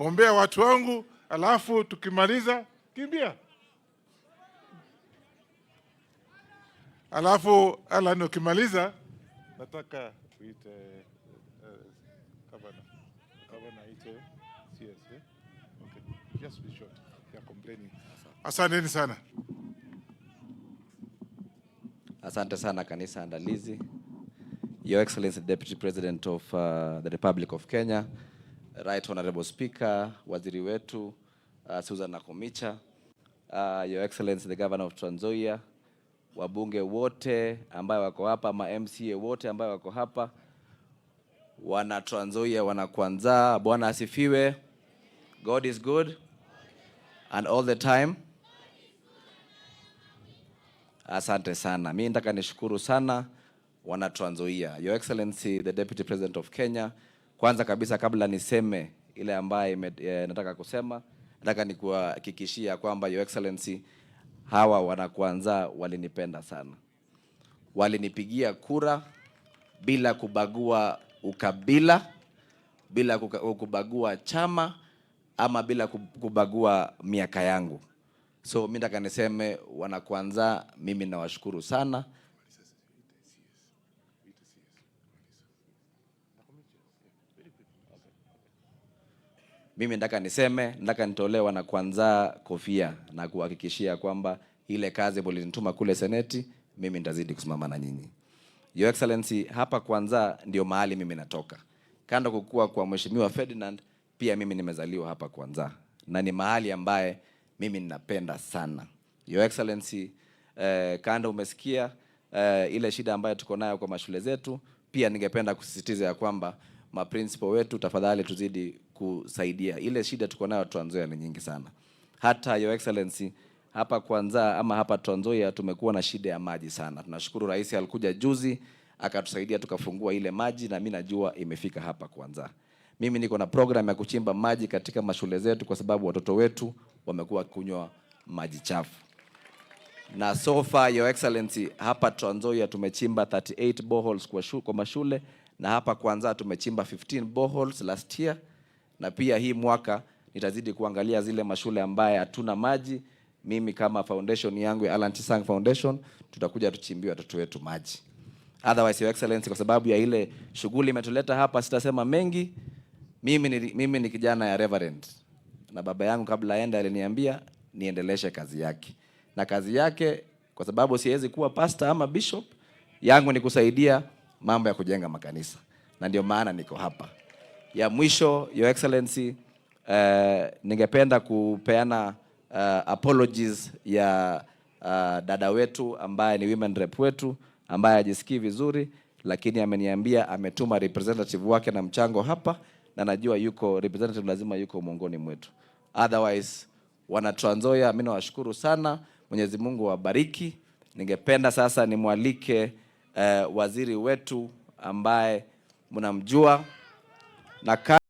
ombea watu wangu, alafu tukimaliza kimbia. Alafu Alan ukimaliza nataka uite Gavana ite CS. Okay. Just be short. You are complaining. Asante sana. Asante sana kanisa andalizi. Your Excellency the Deputy President of the Republic of Kenya, Right Honorable Speaker, waziri wetu Susan Nakumicha, Your Excellency the Governor of Nzoia, wabunge wote ambao wako hapa, ma MCA wote ambao wako hapa, wana Nzoia, wana Kwanza, Bwana asifiwe. God is good and all the time. Asante sana. Mimi nataka nishukuru sana wana Nzoia. Your Excellency the Deputy President of Kenya, kwanza kabisa kabla niseme ile ambaye nataka kusema, nataka nikuhakikishia kwamba Your Excellency hawa wana Kwanza walinipenda sana. Walinipigia kura bila kubagua ukabila, bila kubagua chama ama bila kubagua miaka yangu. So mimi nataka niseme wana Kwanza, mimi nawashukuru sana. Mimi nataka nitolee wana Kwanza kofia na kuhakikishia kwamba ile kazi mlinituma kule Seneti, mimi nitazidi kusimama na nyinyi. Your Excellency, hapa Kwanza ndio mahali mimi natoka. Kando kukua kwa Mheshimiwa Ferdinand, pia mimi nimezaliwa hapa Kwanza. Na ni mahali ambaye mimi ninapenda sana. Your Excellency, kando umesikia ile shida ambayo tuko nayo kwa mashule zetu, pia ningependa kusisitiza ya kwamba maprincipal wetu tafadhali tuzidi kusaidia. Ile shida tuko nayo Nzoia ni nyingi sana. Hata Your Excellency, hapa Kwanza ama hapa Nzoia tumekuwa na shida ya maji sana. Tunashukuru rais alikuja juzi akatusaidia tukafungua ile maji na mimi najua imefika hapa Kwanza. Mimi niko na program ya kuchimba maji katika mashule zetu kwa sababu watoto wetu wamekuwa kunywa maji chafu. Na so far Your Excellency, hapa Nzoia tumechimba 38 boreholes kwa mashule, na hapa Kwanza tumechimba 15 boreholes last year, na pia hii mwaka nitazidi kuangalia zile mashule ambaye hatuna maji. Mimi kama foundation yangu ya Chesang Foundation tutakuja tuchimbie watoto wetu maji. Otherwise Your Excellency, kwa sababu ya ile shughuli imetuleta hapa sitasema mengi. Mimi ni kijana ya Reverend, na baba yangu kabla aenda aliniambia niendeleshe kazi yake. Na kazi yake, kwa sababu siwezi kuwa pastor ama bishop, yangu ni kusaidia mambo ya kujenga makanisa. Na ndio maana niko hapa. Ya mwisho Your Excellency, ningependa kupeana apologies ya dada wetu ambaye ni women rep wetu ambaye hajisikii vizuri, lakini ameniambia ametuma representative wake na mchango hapa, na najua yuko representative lazima yuko miongoni mwetu. Otherwise wana Nzoia, mimi nawashukuru sana. Mwenyezi Mungu awabariki. Ningependa sasa nimwalike waziri wetu ambaye mnamjua na